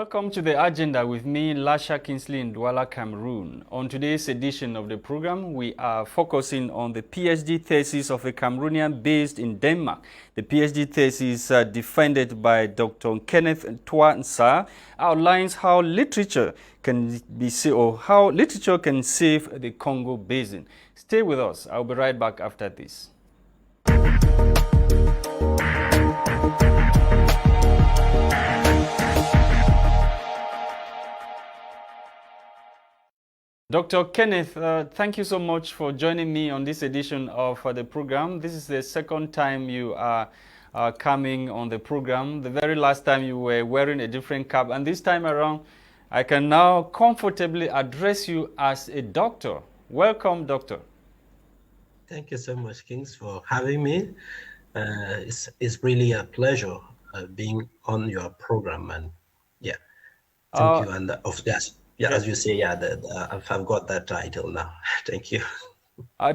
Welcome to the agenda with me, Lasha Kingsley in Douala, Cameroon. On today's edition of the program, we are focusing on the PhD thesis of a Cameroonian based in Denmark. The PhD thesis defended by Dr. Kenneth Nsah outlines how literature can save the Congo Basin. Stay with us. I'll be right back after this. Dr. Kenneth, thank you so much for joining me on this edition of the program. This is the second time you are coming on the program. The very last time you were wearing a different cap, and this time around I can now comfortably address you as a doctor. Welcome, doctor. Thank you so much, Kings, for having me. It's really a pleasure being on your program, and thank you. And as you say, I've got that title now. Thank you.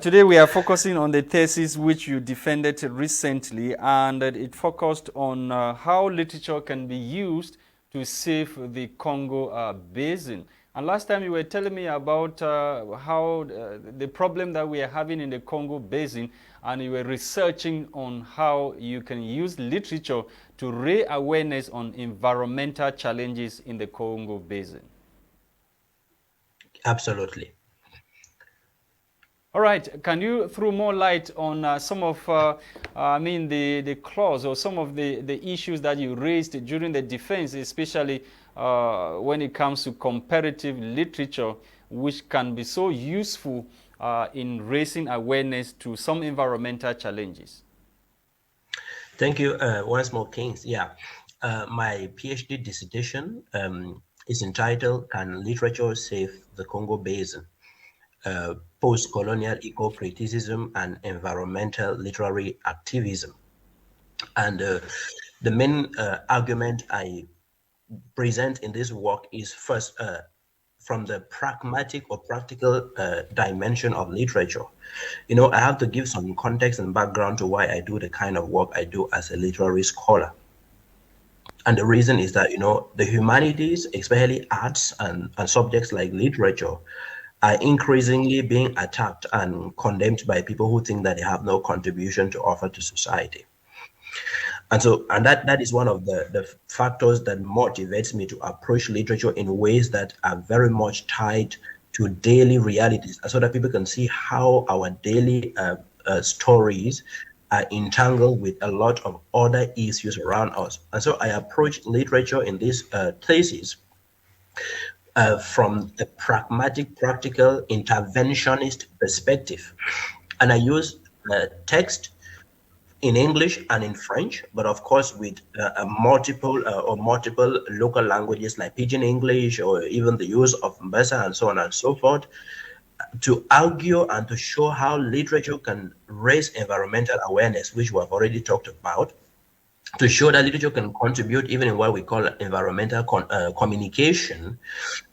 Today we are focusing on the thesis which you defended recently, and it focused on how literature can be used to save the Congo Basin. And last time you were telling me about how the problem that we are having in the Congo Basin, and you were researching on how you can use literature to raise awareness on environmental challenges in the Congo Basin. Absolutely. All right. Can you throw more light on some of, the clause or some of the issues that you raised during the defense, especially when it comes to comparative literature, which can be so useful in raising awareness to some environmental challenges? Thank you once more, Kings. My PhD dissertation is entitled, Can Literature Save the Congo Basin? Post-colonial eco-criticism and environmental literary activism. And the main argument I present in this work is first from the pragmatic or practical dimension of literature. I have to give some context and background to why I do the kind of work I do as a literary scholar. And the reason is that, the humanities, especially arts and subjects like literature, are increasingly being attacked and condemned by people who think that they have no contribution to offer to society. And that is one of the factors that motivates me to approach literature in ways that are very much tied to daily realities, so that people can see how our daily stories are entangled with a lot of other issues around us. And so I approach literature in this thesis from a pragmatic, practical, interventionist perspective. And I use text in English and in French, but of course with multiple local languages like Pidgin English, or even the use of Nsah and so on and so forth, to argue and to show how literature can raise environmental awareness, which we have already talked about, to show that literature can contribute even in what we call environmental communication,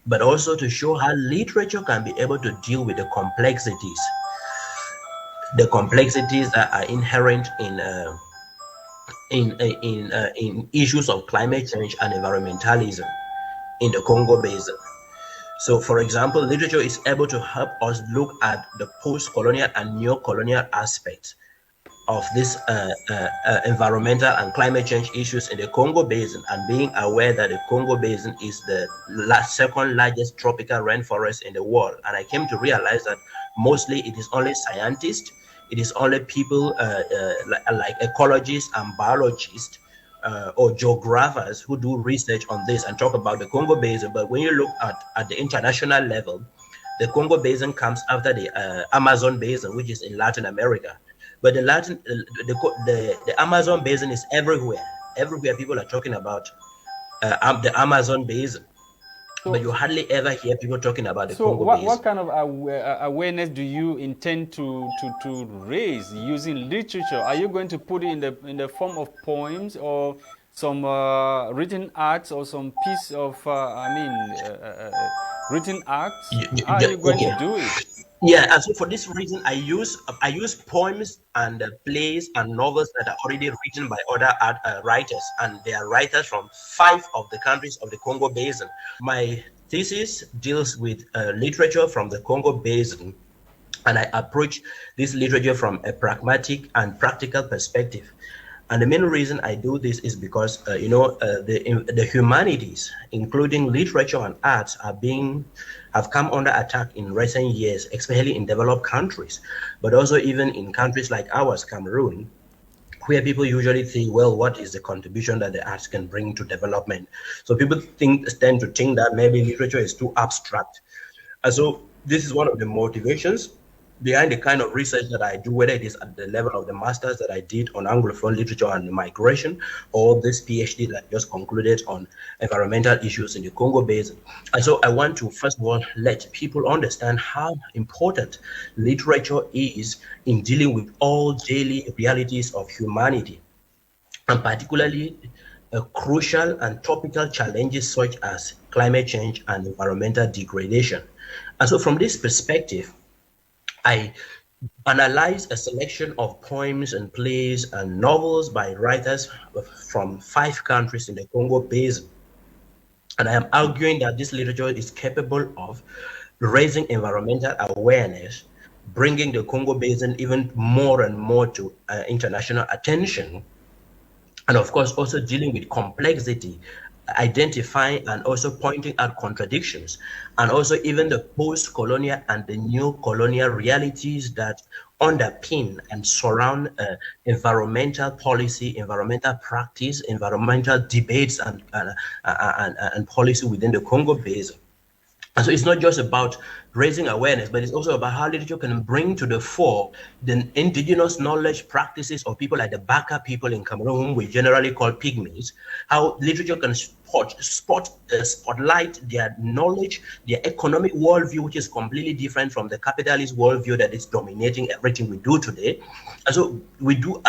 but also to show how literature can be able to deal with the complexities that are inherent in issues of climate change and environmentalism in the Congo Basin. So, for example, literature is able to help us look at the post-colonial and neo-colonial aspects of this environmental and climate change issues in the Congo Basin, and being aware that the Congo Basin is the second largest tropical rainforest in the world. And I came to realize that mostly it is only scientists, it is only people like ecologists and biologists or geographers who do research on this and talk about the Congo Basin. But when you look at the international level, the Congo Basin comes after the Amazon Basin, which is in Latin America. But the Amazon Basin is everywhere. Everywhere people are talking about the Amazon Basin. But you hardly ever hear people talking about the Congo Basin. So what kind of awareness do you intend to raise using literature? Are you going to put it in the form of poems or some written acts or some piece of, written acts? How are you going to do it? Yeah, and so for this reason, I use poems and plays and novels that are already written by other writers, and they are writers from 5 of the countries of the Congo Basin. My thesis deals with literature from the Congo Basin, and I approach this literature from a pragmatic and practical perspective. And the main reason I do this is because the humanities, including literature and arts, have come under attack in recent years, especially in developed countries, but also even in countries like ours, Cameroon, where people usually think, well, what is the contribution that the arts can bring to development? So people tend to think that maybe literature is too abstract. And so this is one of the motivations behind the kind of research that I do, whether it is at the level of the master's that I did on Anglophone literature and migration, or this PhD that I just concluded on environmental issues in the Congo Basin. And so I want to, first of all, let people understand how important literature is in dealing with all daily realities of humanity, and particularly crucial and topical challenges such as climate change and environmental degradation. And so, from this perspective, I analyze a selection of poems and plays and novels by writers from 5 countries in the Congo Basin. And I am arguing that this literature is capable of raising environmental awareness, bringing the Congo Basin even more and more to international attention, and of course also dealing with complexity, identifying and also pointing out contradictions, and also even the post-colonial and the new colonial realities that underpin and surround environmental policy, environmental practice, environmental debates, and policy within the Congo Basin. And so it's not just about raising awareness, but it's also about how literature can bring to the fore the indigenous knowledge practices of people like the Baka people in Cameroon, whom we generally call pygmies, how literature can spotlight their knowledge, their economic worldview, which is completely different from the capitalist worldview that is dominating everything we do today. And so we do,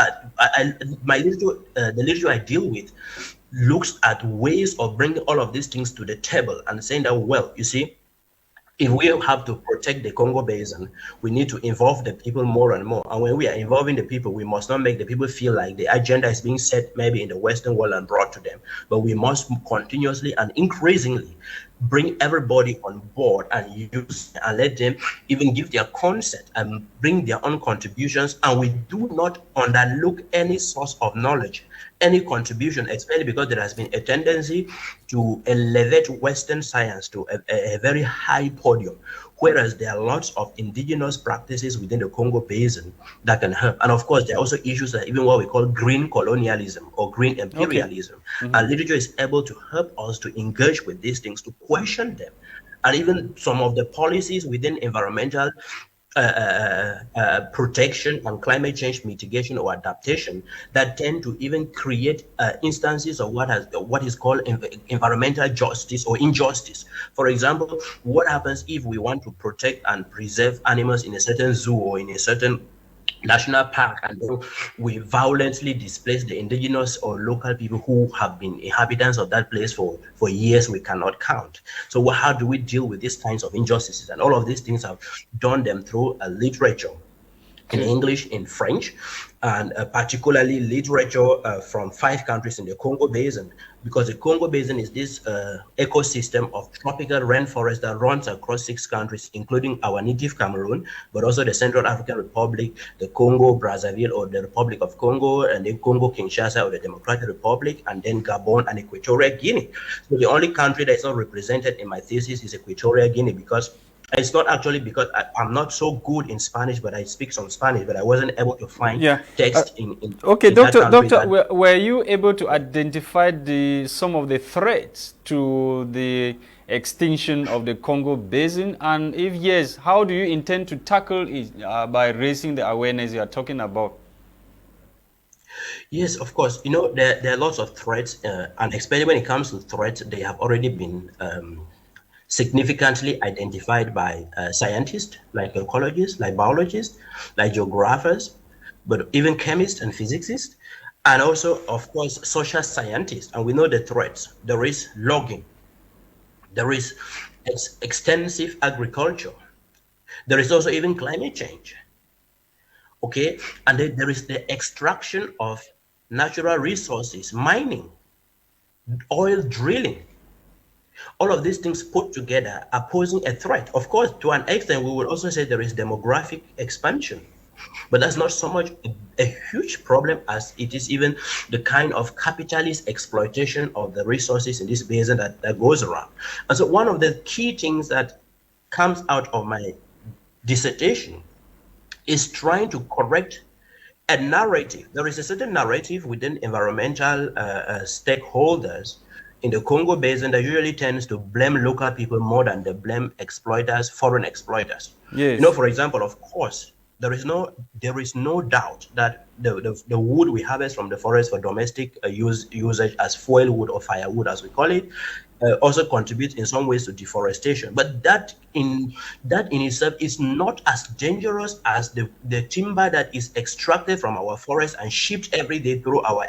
my literature, the literature I deal with looks at ways of bringing all of these things to the table and saying that, well, you see, if we have to protect the Congo Basin, we need to involve the people more and more. And when we are involving the people, we must not make the people feel like the agenda is being set maybe in the Western world and brought to them. But we must continuously and increasingly bring everybody on board and use and let them even give their consent and bring their own contributions. And we do not underlook any source of knowledge, any contribution, especially because there has been a tendency to elevate Western science to a very high podium, whereas there are lots of indigenous practices within the Congo Basin that can help. And of course, there are also issues that even what we call green colonialism or green imperialism. Okay. Mm-hmm. And literature is able to help us to engage with these things, to question them. And even some of the policies within environmental protection and climate change mitigation or adaptation that tend to even create instances of what is called environmental justice or injustice. For example, what happens if we want to protect and preserve animals in a certain zoo or in a certain national park, and then we violently displace the indigenous or local people who have been inhabitants of that place for years we cannot count. So how do we deal with these kinds of injustices? And all of these things have done them through a literature in English, in French, and particularly literature from 5 countries in the Congo Basin, because the Congo Basin is this ecosystem of tropical rainforest that runs across 6 countries, including our native Cameroon, but also the Central African Republic, the Congo Brazzaville or the Republic of Congo, and then Congo Kinshasa or the Democratic Republic, and then Gabon and Equatorial Guinea. So the only country that is not represented in my thesis is Equatorial Guinea, because it's not actually because I'm not so good in Spanish, but I speak some Spanish, but I wasn't able to find text in okay, in Doctor, were you able to identify some of the threats to the extinction of the Congo Basin? And if yes, how do you intend to tackle it by raising the awareness you are talking about? Yes, of course. You know, there are lots of threats, and especially when it comes to threats, they have already been significantly identified by scientists, like ecologists, like biologists, like geographers, but even chemists and physicists, and also, of course, social scientists. And we know the threats. There is logging. There is extensive agriculture. There is also even climate change. Okay, and then there is the extraction of natural resources, mining, oil drilling. All of these things put together are posing a threat. Of course, to an extent, we would also say there is demographic expansion, but that's not so much a huge problem as it is even the kind of capitalist exploitation of the resources in this basin that goes around. And so one of the key things that comes out of my dissertation is trying to correct a narrative. There is a certain narrative within environmental stakeholders in the Congo Basin that usually tends to blame local people more than they blame exploiters, foreign exploiters. Yes. You know, for example, of course, there is no doubt that the wood we harvest from the forest for domestic usage as fuel wood or firewood, as we call it, also contributes in some ways to deforestation. But that in itself is not as dangerous as the timber that is extracted from our forest and shipped every day through our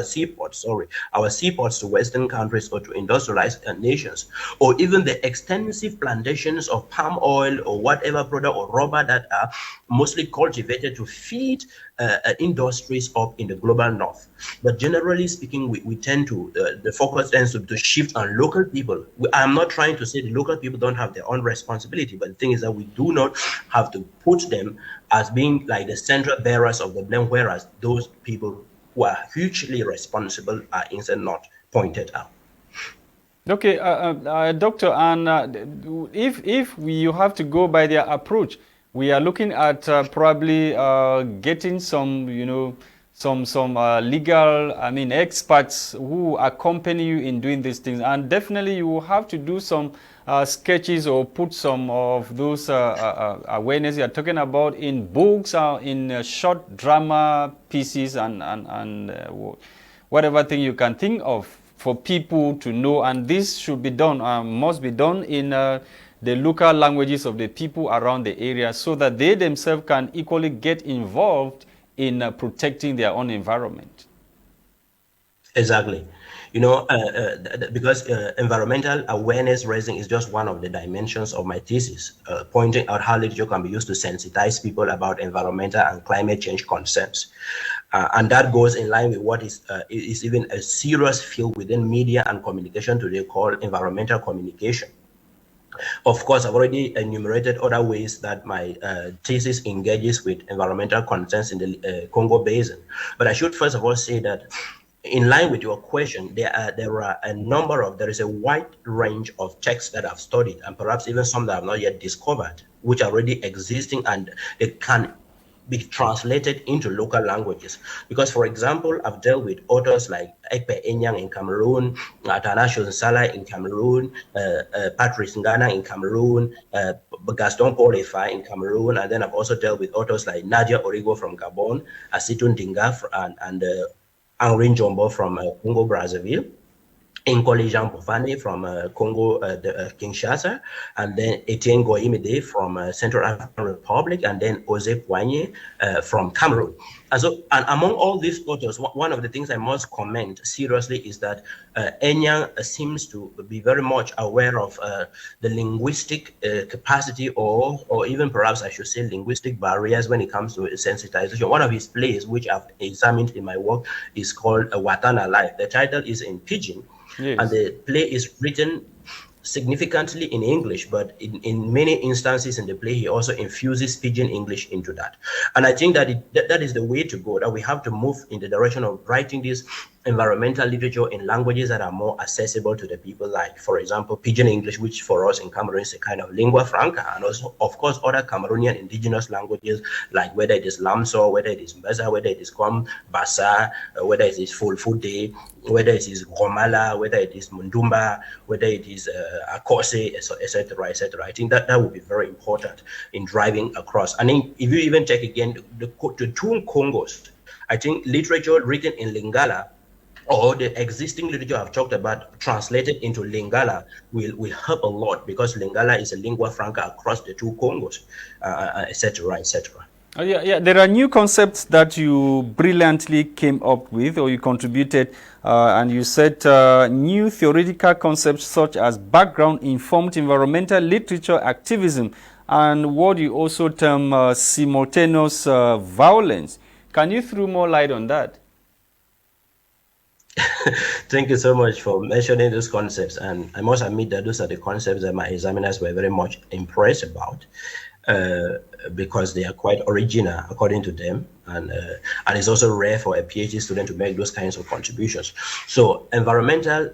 seaports to Western countries or to industrialized nations, or even the extensive plantations of palm oil or whatever product or rubber that are mostly cultivated to feed industries up in the global north. But generally speaking, we tend to, the focus tends to shift on local people. I'm not trying to say the local people don't have their own responsibility, but the thing is that we do not have to put them as being like the central bearers of the blame, whereas those people who are hugely responsible are instead not pointed out. Okay, Doctor, and if you have to go by their approach, we are looking at probably getting some, some legal, experts who accompany you in doing these things. And definitely you will have to do some sketches or put some of those awareness you are talking about in books or in short drama pieces and whatever thing you can think of for people to know. And this should be done, must be done in the local languages of the people around the area, so that they themselves can equally get involved in protecting their own environment. Exactly. Because environmental awareness raising is just one of the dimensions of my thesis, pointing out how literature can be used to sensitize people about environmental and climate change concerns. And that goes in line with what is even a serious field within media and communication today called environmental communication. Of course, I've already enumerated other ways that my thesis engages with environmental concerns in the Congo Basin. But I should first of all say that in line with your question, there is a wide range of texts that I've studied, and perhaps even some that I've not yet discovered, which are already existing and they can be translated into local languages. Because, for example, I've dealt with authors like Ekpe Enyang in Cameroon, Atanasio Nsah in Cameroon, Patrice Ngana in Cameroon, Gaston Paul Effa in Cameroon, and then I've also dealt with authors like Nadia Origo from Gabon, Asitun Dinga and Henri Njombo from Congo Brazzaville, Nkoli Jean Pofane from Congo Kinshasa, and then Etienne Goimide from Central African Republic, and then Jose Poigne from Cameroon. And among all these authors, one of the things I must comment seriously is that Enyang seems to be very much aware of the linguistic capacity, or even perhaps I should say linguistic barriers when it comes to sensitization. One of his plays, which I've examined in my work, is called Watana Life. The title is in Pidgin. Yes. And the play is written significantly in English, but in many instances in the play, he also infuses Pidgin English into that. And I think that that is the way to go, that we have to move in the direction of writing this environmental literature in languages that are more accessible to the people, like, for example, Pidgin English, which for us in Cameroon is a kind of lingua franca, and also, of course, other Cameroonian indigenous languages, like whether it is Lamso, whether it is Mbeza, whether it is Kom Bassa, whether it is Fulfude, whether it is Romala, whether it is Mundumba, whether it is Akose, etc., etc. I think that would be very important in driving across. And then if you even check again the two Congos, I think literature written in Lingala, or the existing literature I've talked about translated into Lingala, will help a lot, because Lingala is a lingua franca across the two Congos, etc., etc. Yeah. There are new concepts that you brilliantly came up with, or you contributed, and you said new theoretical concepts such as background-informed environmental literature activism and what you also term simultaneous violence. Can you throw more light on that? Thank you so much for mentioning those concepts. And I must admit that those are the concepts that my examiners were very much impressed about, because they are quite original according to them. And it's also rare for a PhD student to make those kinds of contributions. So environmental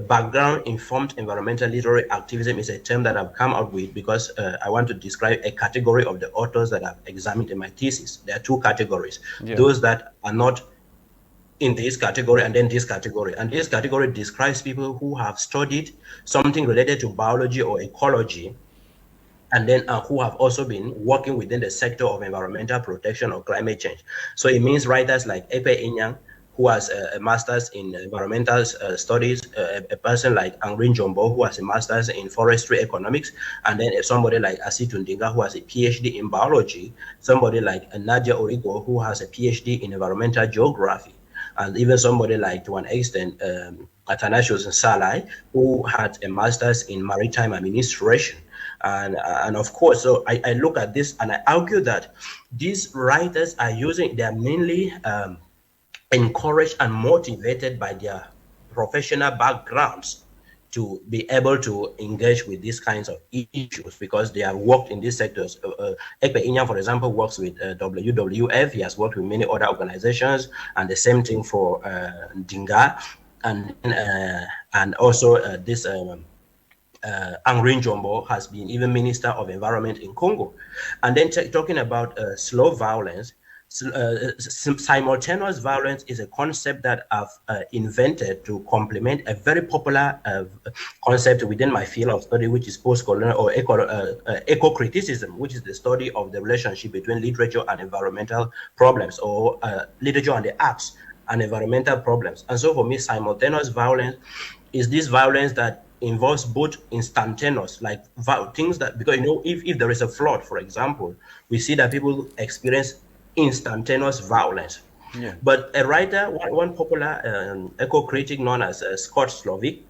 background informed environmental literary activism is a term that I've come up with because I want to describe a category of the authors that I've examined in my thesis. There are two categories. Yeah. Those that are not in this category and then this category. And this category describes people who have studied something related to biology or ecology, and then who have also been working within the sector of environmental protection or climate change. So it means writers like Epe Inyang, who has a master's in environmental studies, a person like Angrin Jombo, who has a master's in forestry economics, and then somebody like Asitu Ndinga, who has a PhD in biology, somebody like Nadia Origo, who has a PhD in environmental geography, and even somebody like, to an extent, Athanasius Nsah, who had a master's in maritime administration. And of course, so I look at this and I argue that these writers are they're mainly encouraged and motivated by their professional backgrounds to be able to engage with these kinds of issues because they have worked in these sectors. Ekpe Inyang, for example, works with WWF. He has worked with many other organizations, and the same thing for Dinga, and also this Angrin Jombo has been even Minister of Environment in Congo. And then talking about slow violence, simultaneous violence is a concept that I've invented to complement a very popular concept within my field of study, which is post-colonial or eco-criticism, which is the study of the relationship between literature and environmental problems, or literature and the arts and environmental problems. And so for me, simultaneous violence is this violence that involves both instantaneous, like things that, because if there is a flood, for example, we see that people experience instantaneous violence. Yeah. But a writer, one popular eco-critic known as Scott Slovic,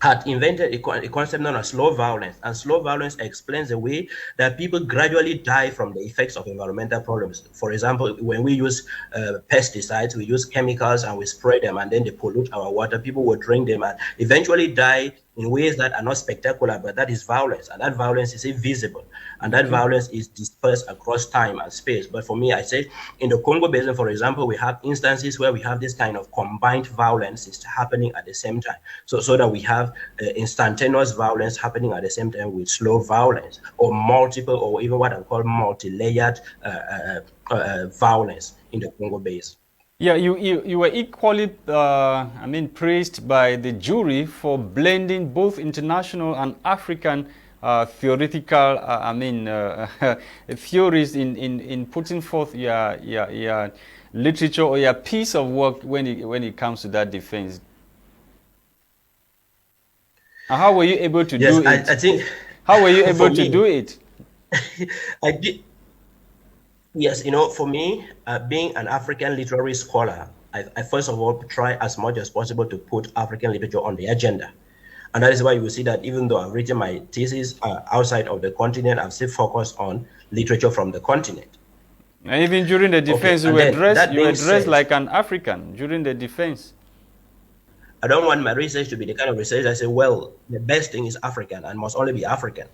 had invented a concept known as slow violence. And slow violence explains the way that people gradually die from the effects of environmental problems. For example, when we use pesticides, we use chemicals and we spray them and then they pollute our water, people will drink them and eventually die in ways that are not spectacular, but that is violence. And that violence is invisible. And that violence is dispersed across time and space. But for me, I say in the Congo Basin, for example, we have instances where we have this kind of combined violence is happening at the same time. So that we have instantaneous violence happening at the same time with slow violence, or multiple, or even what I call multi-layered violence in the Congo Basin. Yeah, you were equally, praised by the jury for blending both international and African theoretical, theories in putting forth your literature or your piece of work when it comes to that defense. How were you able to do it? I think. How were you able to do it? I did. Yes, for me, being an African literary scholar, I first of all try as much as possible to put African literature on the agenda. And that is why you will see that even though I've written my thesis outside of the continent, I've still focused on literature from the continent. And even during the defense, you were dressed like an African during the defense. I don't want my research to be the kind of research I say, well, the best thing is African and must only be African.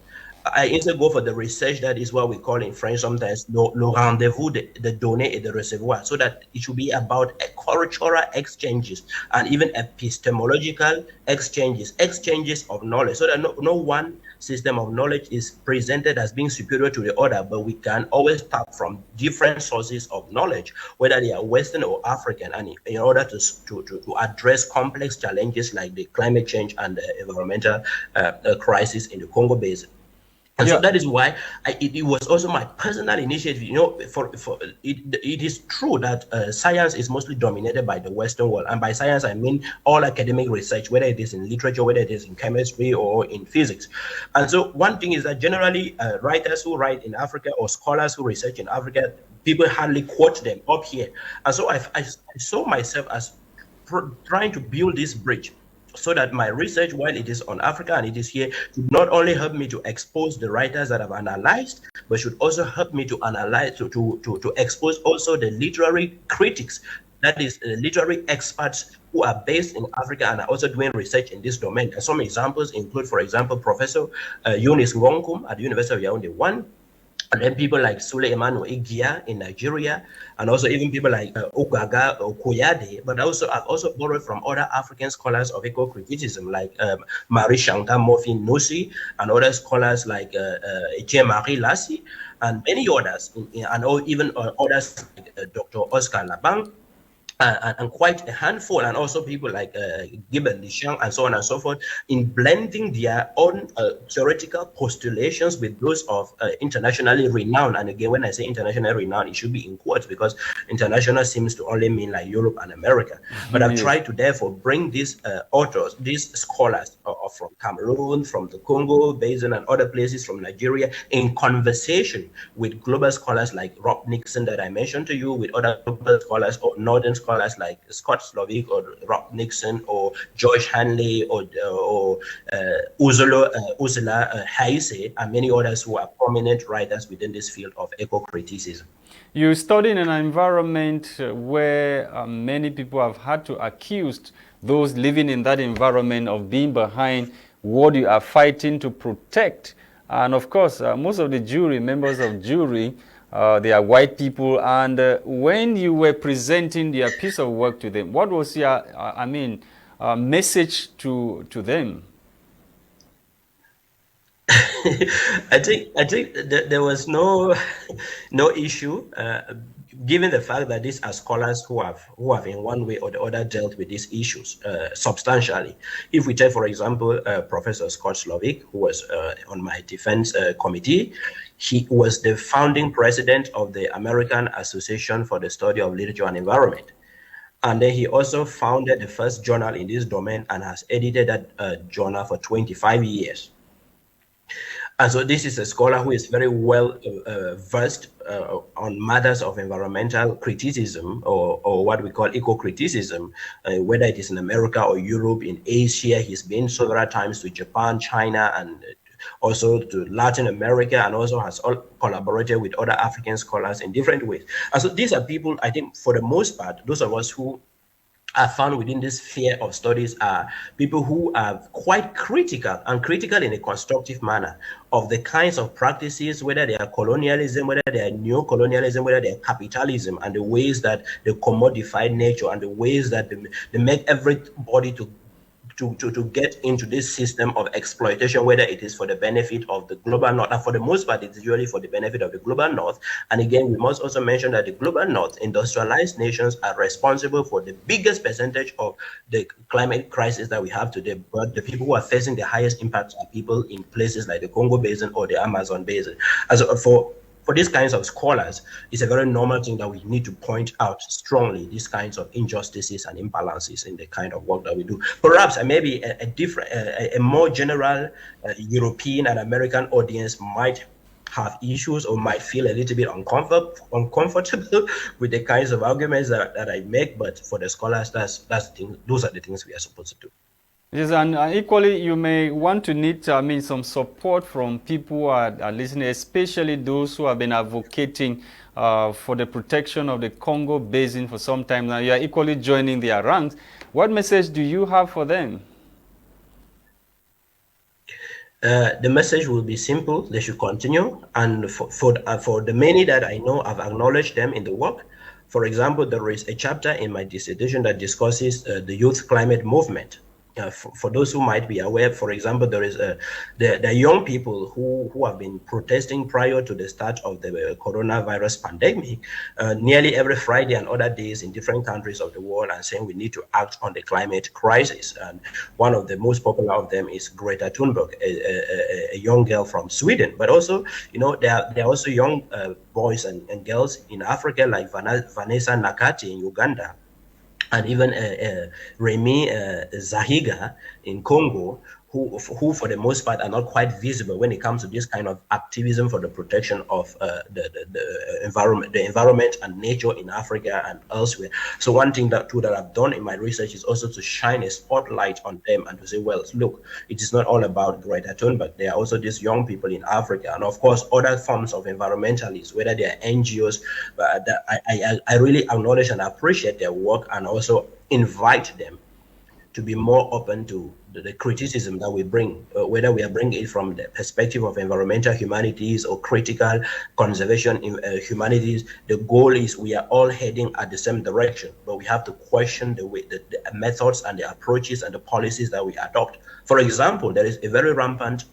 I instead go for the research that is what we call in French sometimes le rendezvous de donner et de recevoir, so that it should be about cultural exchanges and even epistemological exchanges of knowledge, so that no one system of knowledge is presented as being superior to the other, but we can always tap from different sources of knowledge, whether they are Western or African, and in order to address complex challenges like the climate change and the environmental crisis in the Congo Basin. And so that is why it was also my personal initiative. It is true that science is mostly dominated by the Western world, and by science I mean all academic research, whether it is in literature, whether it is in chemistry or in physics. And so one thing is that generally writers who write in Africa or scholars who research in Africa, people hardly quote them up here. And so I saw myself as trying to build this bridge, so that my research, while it is on Africa and it is here, should not only help me to expose the writers that I've analyzed, but should also help me to analyze, to expose also the literary critics, that is, literary experts who are based in Africa and are also doing research in this domain. And some examples include, for example, Professor Eunice Ngonkum at the University of Yaoundé 1, and then people like Sule Emmanuel Igia in Nigeria, and also even people like Ogaga Okoyade, but I've also borrowed from other African scholars of eco-criticism like Marie Chantal Mofi Nossi, and other scholars like Jean-Marie Lassi, and many others, and even others like Dr. Oscar Labang, and quite a handful, and also people like Gibbon Lishang and so on and so forth, in blending their own theoretical postulations with those of internationally renowned. And again, when I say internationally renowned, it should be in quotes, because international seems to only mean like Europe and America. But I've tried to therefore bring these authors, these scholars from Cameroon, from the Congo Basin and other places, from Nigeria, in conversation with global scholars like Rob Nixon that I mentioned to you, with other global scholars or northern scholars like Scott Slovic or Rob Nixon or George Hanley or Ursula Heise, and many others who are prominent writers within this field of eco-criticism. You study in an environment where many people have had to accuse those living in that environment of being behind what you are fighting to protect. And of course, most of the jury, members of jury, they are white people. And when you were presenting your piece of work to them, what was your, message to them? I think there was no issue, given the fact that these are scholars who have in one way or the other dealt with these issues substantially. If we take, for example, Professor Scott Slovic, who was on my defense committee, he was the founding president of the American Association for the Study of Literature and Environment. And then he also founded the first journal in this domain and has edited that journal for 25 years. And so this is a scholar who is very well versed on matters of environmental criticism, or what we call eco-criticism, whether it is in America or Europe, in Asia. He's been several times to Japan, China, and also to Latin America, and also has collaborated with other African scholars in different ways. And so these are people, I think, for the most part, those of us who are found within this sphere of studies are people who are quite critical, and critical in a constructive manner, of the kinds of practices, whether they are colonialism, whether they are neo-colonialism, whether they are capitalism, and the ways that they commodify nature, and the ways that they make everybody to get into this system of exploitation, whether it is for the benefit of the global north, and for the most part, it's usually for the benefit of the global north. And again, we must also mention that the global north, industrialized nations, are responsible for the biggest percentage of the climate crisis that we have today. But the people who are facing the highest impact are people in places like the Congo Basin or the Amazon Basin. As for these kinds of scholars, it's a very normal thing that we need to point out strongly these kinds of injustices and imbalances in the kind of work that we do. Perhaps maybe a more general European and American audience might have issues or might feel a little bit uncomfortable with the kinds of arguments that I make, but for the scholars, those are the things we are supposed to do. Yes, and equally, you may want to need, some support from people who are listening, especially those who have been advocating for the protection of the Congo Basin for some time now. You are equally joining their ranks. What message do you have for them? The message will be simple. They should continue. And for the many that I know, I've acknowledged them in the work. For example, there is a chapter in my dissertation that discusses the youth climate movement. For those who might be aware, for example, there is the young people who have been protesting prior to the start of the coronavirus pandemic, nearly every Friday and other days in different countries of the world, and saying we need to act on the climate crisis. And one of the most popular of them is Greta Thunberg, a young girl from Sweden. But also, there are also young boys and girls in Africa, like Vanessa Nakati in Uganda, and even Remy Zahiga in Congo, who for the most part are not quite visible when it comes to this kind of activism for the protection of the environment and nature in Africa and elsewhere. So one thing that I've done in my research is also to shine a spotlight on them and to say, well, look, it is not all about Greta Thunberg. There are also these young people in Africa, and of course other forms of environmentalists, whether they are NGOs. I really acknowledge and appreciate their work, and also invite them to be more open to the criticism that we bring, whether we are bringing it from the perspective of environmental humanities or critical conservation in humanities. The goal is we are all heading at the same direction, but we have to question the way, the methods and the approaches and the policies that we adopt. For example, there is a very rampant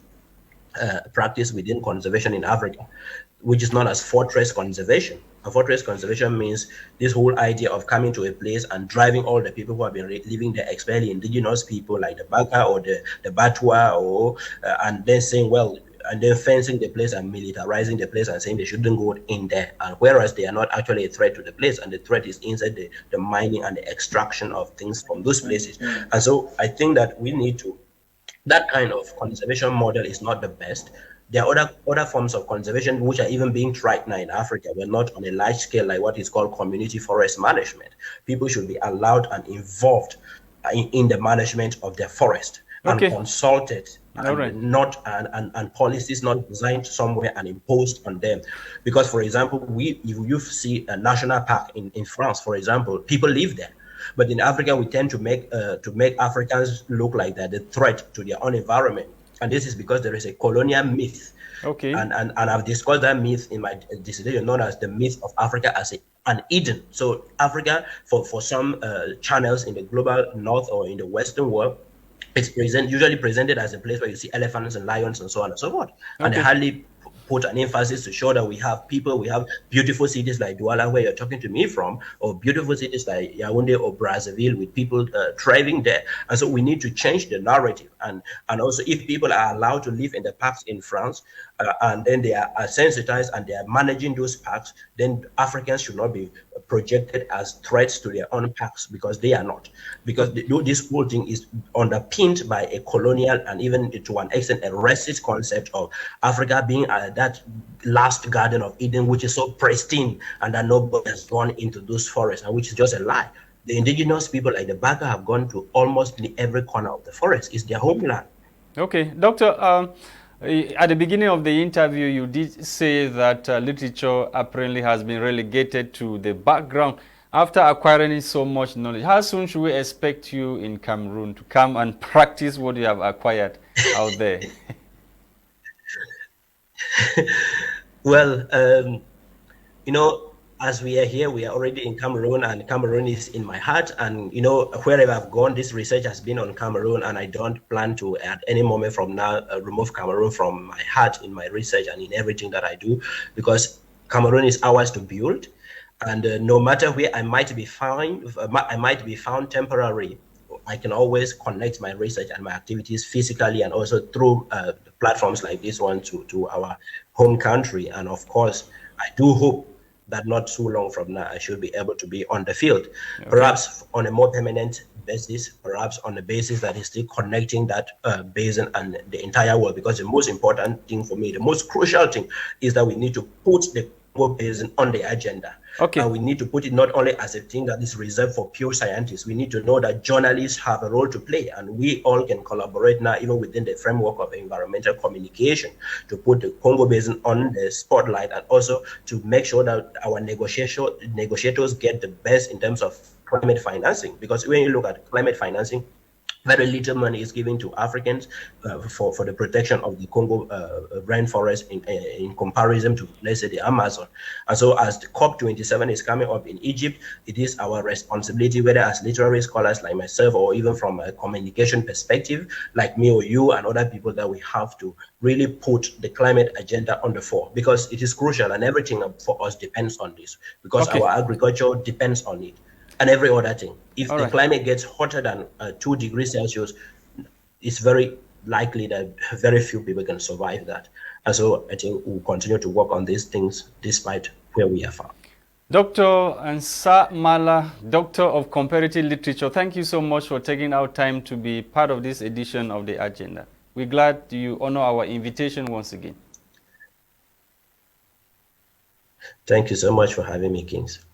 practice within conservation in Africa, which is known as fortress conservation. And fortress conservation means this whole idea of coming to a place and driving all the people who have been living there, especially indigenous people like the Baka or the Batwa, or and then saying, well, and then fencing the place and militarizing the place and saying they shouldn't go in there. And whereas they are not actually a threat to the place, and the threat is inside the mining and the extraction of things from those places. And so I think that we need to, that kind of conservation model is not the best. There are other forms of conservation which are even being tried now in Africa, but not on a large scale, like what is called community forest management. People should be allowed and involved in the management of their forest, and consulted, and not and policies not designed somewhere and imposed on them. Because, for example, if you see a national park in France, for example, people live there. But in Africa, we tend to make Africans look like they're the threat to their own environment. And this is because there is a colonial myth. And I've discussed that myth in my dissertation, known as the myth of Africa as an Eden. So Africa, for some channels in the global north or in the Western world, it's usually presented as a place where you see elephants and lions and so on and so forth. And they hardly put an emphasis to show that we have beautiful cities like Douala, where you're talking to me from, or beautiful cities like Yaoundé or Brazzaville with people thriving there. And so we need to change the narrative. And also, if people are allowed to live in the parks in France, and then they are sensitized and they are managing those parks, then Africans should not be projected as threats to their own parks, because they are not. Because this whole thing is underpinned by a colonial and even to an extent a racist concept of Africa being that last Garden of Eden, which is so pristine, and that nobody has gone into those forests, and which is just a lie. The indigenous people like the Baka have gone to almost every corner of the forest. It's their homeland. Okay, Doctor, at the beginning of the interview, you did say that literature apparently has been relegated to the background after acquiring so much knowledge. How soon should we expect you in Cameroon to come and practice what you have acquired out there? Well, as we are here, we are already in Cameroon, and Cameroon is in my heart. And, wherever I've gone, this research has been on Cameroon, and I don't plan to, at any moment from now, remove Cameroon from my heart in my research and in everything that I do, because Cameroon is ours to build. And no matter where I might be found temporarily, I can always connect my research and my activities physically and also through platforms like this one to our home country. And of course, I do hope that not too long from now, I should be able to be on the field, perhaps on a more permanent basis, perhaps on the basis that is still connecting that basin and the entire world. Because the most important thing for me, the most crucial thing, is that we need to put the Congo Basin on the agenda. And we need to put it not only as a thing that is reserved for pure scientists. We need to know that journalists have a role to play, and we all can collaborate now, even within the framework of environmental communication, to put the Congo Basin on the spotlight, and also to make sure that our negotiators get the best in terms of climate financing. Because when you look at climate financing, very little money is given to Africans for the protection of the Congo rainforest in comparison to, let's say, the Amazon. And so as the COP27 is coming up in Egypt, it is our responsibility, whether as literary scholars like myself, or even from a communication perspective, like me or you and other people, that we have to really put the climate agenda on the fore, because it is crucial, and everything for us depends on this, because our agriculture depends on it. And every other thing. If the climate gets hotter than 2 degrees Celsius, it's very likely that very few people can survive that. And so I think we'll continue to work on these things despite where we are found. Dr. Nsah Mala, Doctor of Comparative Literature, thank you so much for taking our time to be part of this edition of the agenda. We're glad you honor our invitation once again. Thank you so much for having me, Kings.